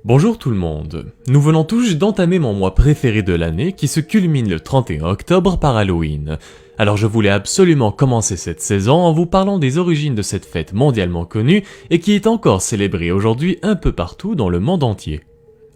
Bonjour tout le monde, nous venons tout juste d'entamer mon mois préféré de l'année qui se culmine le 31 octobre par Halloween. Alors je voulais absolument commencer cette saison en vous parlant des origines de cette fête mondialement connue et qui est encore célébrée aujourd'hui un peu partout dans le monde entier.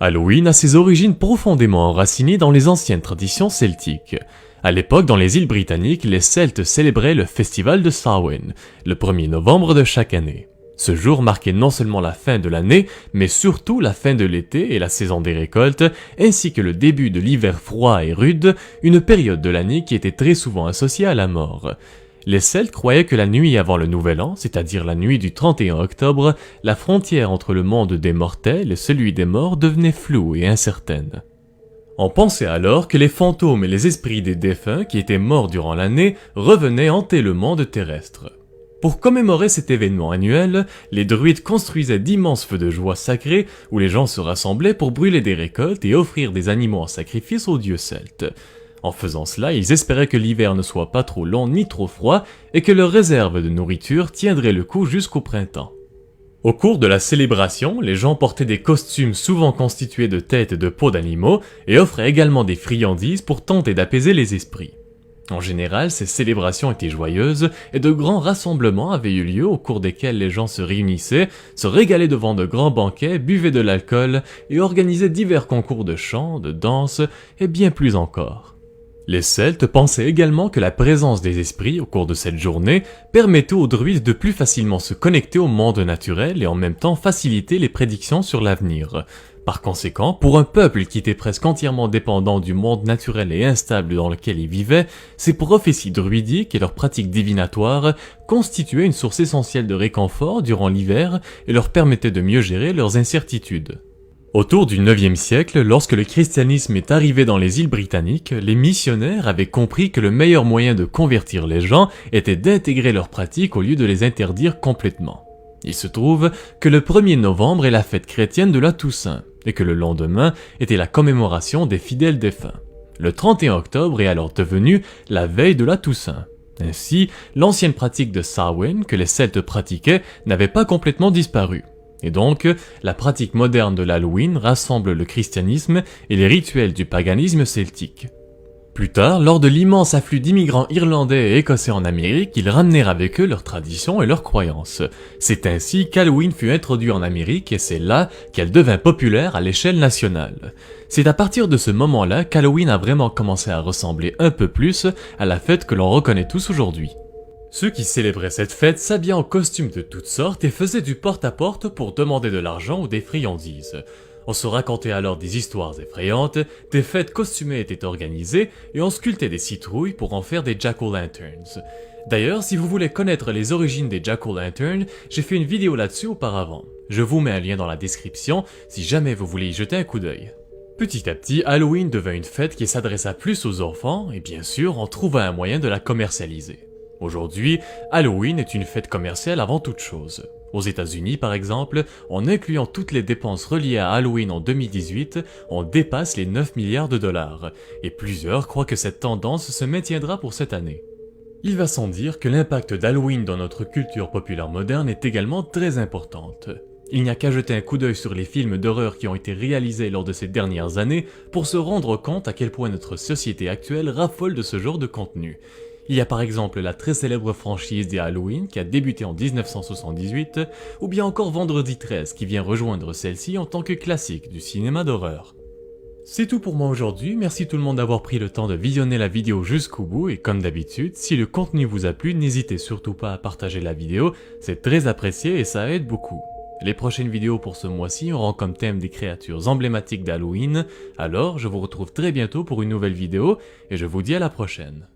Halloween a ses origines profondément enracinées dans les anciennes traditions celtiques. À l'époque, dans les îles britanniques, les Celtes célébraient le festival de Samhain, le 1er novembre de chaque année. Ce jour marquait non seulement la fin de l'année, mais surtout la fin de l'été et la saison des récoltes, ainsi que le début de l'hiver froid et rude, une période de l'année qui était très souvent associée à la mort. Les Celtes croyaient que la nuit avant le Nouvel An, c'est-à-dire la nuit du 31 octobre, la frontière entre le monde des mortels et celui des morts devenait floue et incertaine. On pensait alors que les fantômes et les esprits des défunts qui étaient morts durant l'année revenaient hanter le monde terrestre. Pour commémorer cet événement annuel, les druides construisaient d'immenses feux de joie sacrés où les gens se rassemblaient pour brûler des récoltes et offrir des animaux en sacrifice aux dieux celtes. En faisant cela, ils espéraient que l'hiver ne soit pas trop long ni trop froid et que leurs réserves de nourriture tiendraient le coup jusqu'au printemps. Au cours de la célébration, les gens portaient des costumes souvent constitués de têtes de peaux d'animaux et offraient également des friandises pour tenter d'apaiser les esprits. En général, ces célébrations étaient joyeuses et de grands rassemblements avaient eu lieu au cours desquels les gens se réunissaient, se régalaient devant de grands banquets, buvaient de l'alcool et organisaient divers concours de chant, de danse et bien plus encore. Les Celtes pensaient également que la présence des esprits au cours de cette journée permettait aux druides de plus facilement se connecter au monde naturel et en même temps faciliter les prédictions sur l'avenir. Par conséquent, pour un peuple qui était presque entièrement dépendant du monde naturel et instable dans lequel il vivait, ces prophéties druidiques et leurs pratiques divinatoires constituaient une source essentielle de réconfort durant l'hiver et leur permettaient de mieux gérer leurs incertitudes. Autour du 9e siècle, lorsque le christianisme est arrivé dans les îles britanniques, les missionnaires avaient compris que le meilleur moyen de convertir les gens était d'intégrer leurs pratiques au lieu de les interdire complètement. Il se trouve que le 1er novembre est la fête chrétienne de la Toussaint, et que le lendemain était la commémoration des fidèles défunts. Le 31 octobre est alors devenu la veille de la Toussaint. Ainsi, l'ancienne pratique de Samhain que les Celtes pratiquaient n'avait pas complètement disparu. Et donc, la pratique moderne de l'Halloween rassemble le christianisme et les rituels du paganisme celtique. Plus tard, lors de l'immense afflux d'immigrants irlandais et écossais en Amérique, ils ramenèrent avec eux leurs traditions et leurs croyances. C'est ainsi qu'Halloween fut introduit en Amérique et c'est là qu'elle devint populaire à l'échelle nationale. C'est à partir de ce moment-là qu'Halloween a vraiment commencé à ressembler un peu plus à la fête que l'on reconnaît tous aujourd'hui. Ceux qui célébraient cette fête s'habillaient en costumes de toutes sortes et faisaient du porte-à-porte pour demander de l'argent ou des friandises. On se racontait alors des histoires effrayantes, des fêtes costumées étaient organisées et on sculptait des citrouilles pour en faire des jack-o'-lanterns. D'ailleurs, si vous voulez connaître les origines des jack-o'-lanterns, j'ai fait une vidéo là-dessus auparavant. Je vous mets un lien dans la description si jamais vous voulez y jeter un coup d'œil. Petit à petit, Halloween devint une fête qui s'adressa plus aux enfants et bien sûr, on trouva un moyen de la commercialiser. Aujourd'hui, Halloween est une fête commerciale avant toute chose. Aux États-Unis, par exemple, en incluant toutes les dépenses reliées à Halloween en 2018, on dépasse les 9 milliards de dollars, et plusieurs croient que cette tendance se maintiendra pour cette année. Il va sans dire que l'impact d'Halloween dans notre culture populaire moderne est également très importante. Il n'y a qu'à jeter un coup d'œil sur les films d'horreur qui ont été réalisés lors de ces dernières années pour se rendre compte à quel point notre société actuelle raffole de ce genre de contenu. Il y a par exemple la très célèbre franchise des Halloween qui a débuté en 1978, ou bien encore Vendredi 13 qui vient rejoindre celle-ci en tant que classique du cinéma d'horreur. C'est tout pour moi aujourd'hui, merci tout le monde d'avoir pris le temps de visionner la vidéo jusqu'au bout et comme d'habitude, si le contenu vous a plu, n'hésitez surtout pas à partager la vidéo, c'est très apprécié et ça aide beaucoup. Les prochaines vidéos pour ce mois-ci auront comme thème des créatures emblématiques d'Halloween, alors je vous retrouve très bientôt pour une nouvelle vidéo et je vous dis à la prochaine.